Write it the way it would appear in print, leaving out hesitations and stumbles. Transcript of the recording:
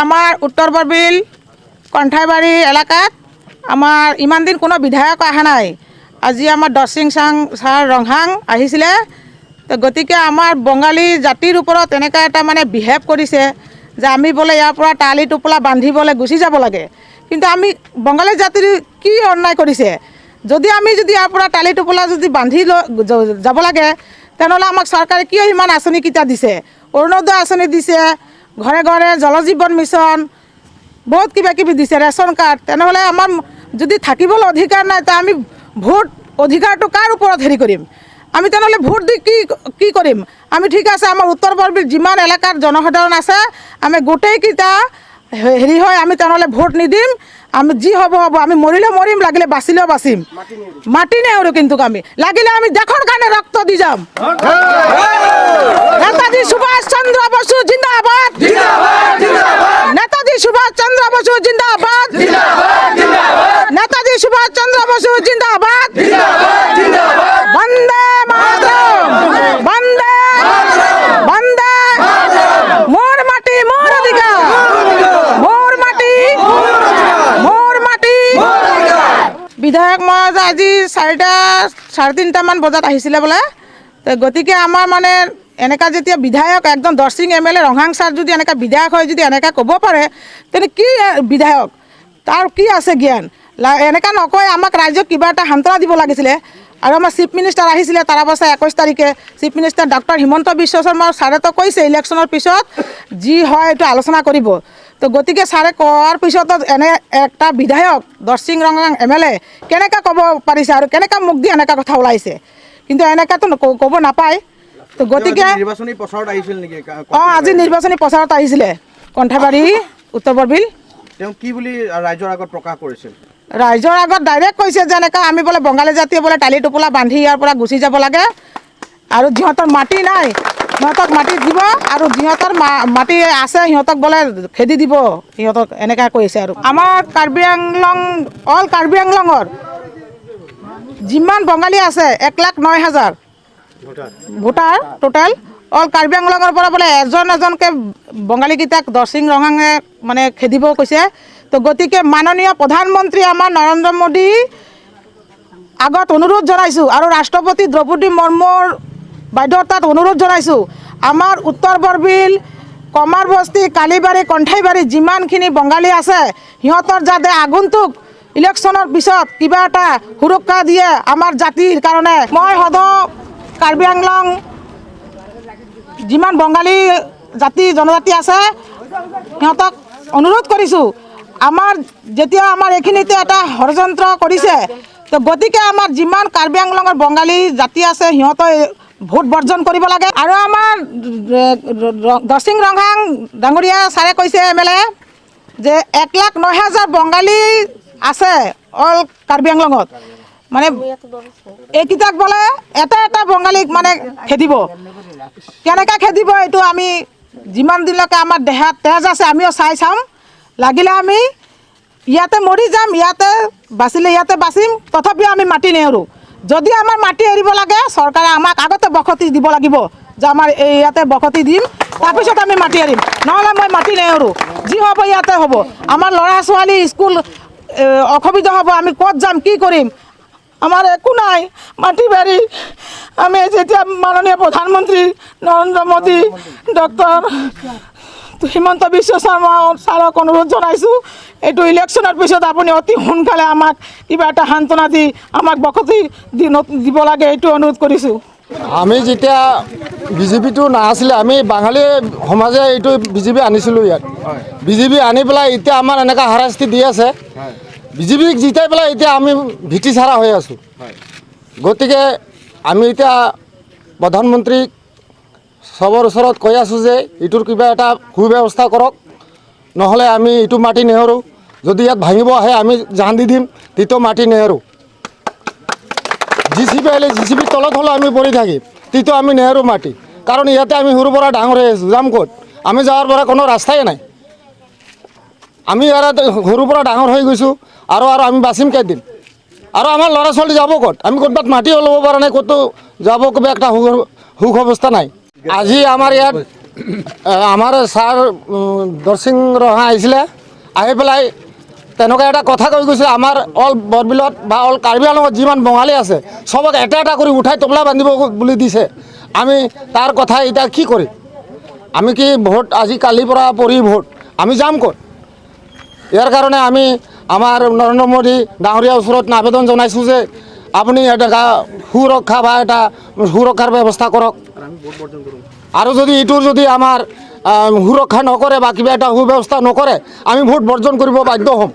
আমাৰ উত্তৰ বৰবিল কণ্ঠাইবাৰী এলেকাত আমাৰ ইমান দিন কোনো বিধায়ক অহা নাই। আজি আমাৰ দৰসিং ছাৰ ৰংহাং আহিছিলে। তো গতিকে আমাৰ বঙালী জাতিৰ ওপৰত এনেকুৱা এটা মানে বিহেভ কৰিছে যে আমি বোলে ইয়াৰ পৰা তালি টোপোলা বান্ধিবলৈ গুচি যাব লাগে। কিন্তু আমি বঙালী জাতিৰ কি অন্যায় কৰিছে? যদি ইয়াৰ পৰা তালি টোপোলা যদি বান্ধি যাব লাগে তেনেহ'লে আমাক চৰকাৰে কিয় ইমান আঁচনিকেইটা দিছে? অৰুণোদয় আঁচনি দিছে, ঘৰে ঘৰে জল জীৱন মিছন, বহুত কিবা কিবি দিছে, ৰেচন কাৰ্ড। তেনেহ'লে আমাৰ যদি থাকিবলৈ অধিকাৰ নাই তো আমি ভোট অধিকাৰটো কাৰ ওপৰত হেৰি কৰিম? আমি তেনেহ'লে ভোট দি কি কৰিম? আমি ঠিক আছে আমাৰ উত্তৰ বৰবিল যিমান এলেকাৰ জনসাধাৰণ আছে আমি গোটেইকেইটা হেৰি হয় আমি তেনেহ'লে ভোট নিদিম। আমি যি হ'ব হ'ব, আমি মৰিলেও মৰিম, লাগিলে বাচিলেও বাচিম, মাটি নেওৰো। কিন্তু আমি লাগিলে আমি দেশৰ কাৰণে ৰক্ত দি যাম। নেতাজী সুভাষ চন্দ্ৰ বসু জিন্দাবাদ, নেতাজী সুভাষ চন্দ্ৰ বসু জিন্দাবাদ, নেতাজী সুভাষ চন্দ্ৰ বসু জিন্দাবাদ, বন্দে মাতৰম, বন্দে বন্দে। মোৰ মাটি মোৰ অধিকাৰ, মোৰ মাটি মোৰ মাটি। বিধায়ক মহাৰাজ আজি 3:30 বজাত আহিছিলে বোলে। তো গতিকে আমাৰ মানে এনেকা যেতিয়া বিধায়ক একদম দৰসিং MLA ৰংহাং ছাৰ যদি এনেকা বিধায়ক হয় যদি এনেকা ক'ব পাৰে তেনে কি বিধায়ক তাৰ কি আছে জ্ঞান? এনেকা নকয়, আমাক ৰাইজক কিবা এটা সান্ত্বনা দিব লাগিছিলে। আৰু আমাৰ চিফ মিনিষ্টাৰ আহিছিলে তাৰ পাছত 21 তাৰিখে chief minister doctor Himanta Biswa Sarma ছাৰেতো কৈছে ইলেকশ্যনৰ পিছত যি হয় এইটো আলোচনা কৰিব। তো গতিকে ছাৰে কোৱাৰ পিছতো এনে একটা বিধায়ক দৰসিং ৰংহাং MLA কেনেকৈ ক'ব পাৰিছে আৰু কেনেকৈ মুখ দি এনেকুৱা কথা ওলাইছে? কিন্তু এনেকুৱাতো ক'ব নাপায়। তো গতিকে নিৰ্বাচনী প্ৰচাৰত আহিছিল নেকি? আজি নিৰ্বাচনী প্ৰচাৰত আহিছিলে কণ্ঠাইবাৰী উত্তৰ বৰবিল। তেওঁ কি বুলি ৰাইজৰ আগত প্ৰকাশ কৰিছিল? ৰাইজৰ আগত ডাইৰেক্ট কৈছে যে এনেকুৱা আমি বোলে বঙালী জাতিয়ে বোলে টালি টোপোলা বান্ধি ইয়াৰ পৰা গুচি যাব লাগে আৰু যিহঁতৰ মাটি নাই সিহঁতক মাটি দিব আৰু যিহঁতৰ মাটি আছে সিহঁতক বোলে খেদি দিব, সিহঁতক এনেকৈ কৈছে। আৰু আমাৰ কাৰ্বি আংলং অল কাৰ্বি আংলঙৰ যিমান বঙালী আছে 1,09,000 ভোটাৰ টোটেল অল কাৰ্বি আংলঙৰ পৰা বোলে এজনকৈ বঙালীকেইটাক দৰসিং ৰংহাঙে মানে খেদিব কৈছে। তো গতিকে মাননীয় প্ৰধানমন্ত্ৰী আমাৰ নৰেন্দ্ৰ মোদী আগত অনুৰোধ জনাইছোঁ আৰু ৰাষ্ট্ৰপতি দ্ৰৌপদী মুৰ্মুৰ বাইদেউৰ তাত অনুৰোধ জনাইছোঁ আমাৰ উত্তৰ বৰবিল কমাৰবস্তি কালিবাৰী কণ্ঠাইবাৰী যিমানখিনি বঙালী আছে সিহঁতৰ যাতে আগন্তুক ইলেকশ্যনৰ পিছত কিবা এটা সুৰক্ষা দিয়ে আমাৰ জাতিৰ কাৰণে। মই সদায় কাৰ্বি আংলং যিমান বঙালী জাতি জনজাতি আছে সিহঁতক অনুৰোধ কৰিছোঁ আমাৰ যেতিয়া আমাৰ এইখিনিতে এটা ষড়যন্ত্ৰ কৰিছে তো গতিকে আমাৰ যিমান কাৰ্বি আংলঙৰ বঙালী জাতি আছে সিহঁতে ভোট বৰ্জন কৰিব লাগে। আৰু আমাৰ দৰসিং ৰংহাং ডাঙৰীয়া ছাৰে কৈছে MLA যে 1,09,000 বঙালী আছে অল কাৰ্বি আংলঙত, মানে এইকেইটাক বোলে এটা বঙালীক মানে খেদিব। কেনেকৈ খেদিব এইটো আমি যিমান দিনলৈকে আমাৰ দেহাত তেজ আছে আমিও চাম। লাগিলে আমি ইয়াতে মৰি যাম, ইয়াতে বাচিলে ইয়াতে বাচিম, তথাপিও আমি মাটি নেৰোঁ। যদি আমাৰ মাটি এৰিব লাগে চৰকাৰে আমাক আগতে বসতি দিব লাগিব যে আমাৰ ইয়াতে বসতি দিম, তাৰপিছত আমি মাটি এৰিম, নহ'লে মই মাটি নেৰোঁ। যি হ'ব ইয়াতে হ'ব। আমাৰ ল'ৰা ছোৱালী স্কুল অসুবিধা হ'ব, আমি ক'ত যাম কি কৰিম? আমাৰ একো নাই মাটি বাৰী। আমি যেতিয়া মাননীয় প্ৰধানমন্ত্ৰী নৰেন্দ্ৰ মোদী ডক্টৰ হিমন্ত বিশ্ব শৰ্মা ছাৰক অনুৰোধ জনাইছোঁ এইটো ইলেকশ্যনৰ পিছত আপুনি অতি সোনকালে আমাক কিবা এটা সান্ত্বনা দি আমাক বসতি দিব লাগে এইটো অনুৰোধ কৰিছোঁ। আমি যেতিয়া বিজেপিটো নাছিলে আমি বাঙালী সমাজে এইটো বিজেপি আনিছিলোঁ ইয়াত। বিজেপি আনি পেলাই এতিয়া আমাৰ এনেকুৱা হাৰাশাস্তি দি আছে। বিজেপিক জিতাই পেলাই এতিয়া আমি ভীতি চাৰা হৈ আছোঁ। গতিকে আমি এতিয়া প্ৰধানমন্ত্ৰীক চবৰ ওচৰত কৈ আছোঁ যে এইটোৰ কিবা এটা সুব্যৱস্থা কৰক, নহ'লে আমি এইটো মাটি নেৰোঁ। যদি ইয়াত ভাঙিব আহে আমি জান দি দিম, তেতিয়া মাটি নেৰোঁ। JCB আহিলে JCBৰ তলত হ'লেও আমি পৰি থাকিম, তেতিয়া আমি নেৰোঁ মাটি। কাৰণ ইয়াতে আমি সৰুৰ পৰা ডাঙৰ হৈ আছোঁ, যাম ক'ত? আমি যাৱাৰ পৰা কোনো ৰাস্তাই নাই। আমি ইয়াত সৰুৰ পৰা ডাঙৰ হৈ গৈছোঁ আৰু আমি বাচিম কেইদিন? আৰু আমাৰ ল'ৰা ছোৱালী যাব ক'ত? আমি ক'ৰবাত মাটিও ল'ব পৰা নাই, ক'তো যাব কিবা একটা সুখ অৱস্থা নাই। আজি আমাৰ ইয়াত আমাৰ ছাৰ দৰসিং ৰহা আহিছিলে, আহি পেলাই তেনেকুৱা এটা কথা কৈ গৈছে, আমাৰ অল বৰবিলত বা অল কাৰ্বি আংলঙত যিমান বঙালী আছে চবক এটা এটা কৰি উঠাই তবলা বান্ধিব বুলি দিছে। আমি তাৰ কথা এতিয়া কি কৰিম? আমি কি ভোট আজি কালিৰ পৰা পৰি ভোট আমি যাম ক'ত? ইয়াৰ কাৰণে আমি আমাৰ নৰেন্দ্ৰ মোদী ডাঙৰীয়াৰ ওচৰত আবেদন জনাইছোঁ যে আপুনি এটা সুৰক্ষা বা এটা সুৰক্ষাৰ ব্যৱস্থা কৰক। আৰু যদি এইটোৰ যদি আমাৰ সুৰক্ষা নকৰে বা কিবা এটা সুব্যৱস্থা নকৰে আমি ভোট বৰ্জন কৰিব বাধ্য হ'ম।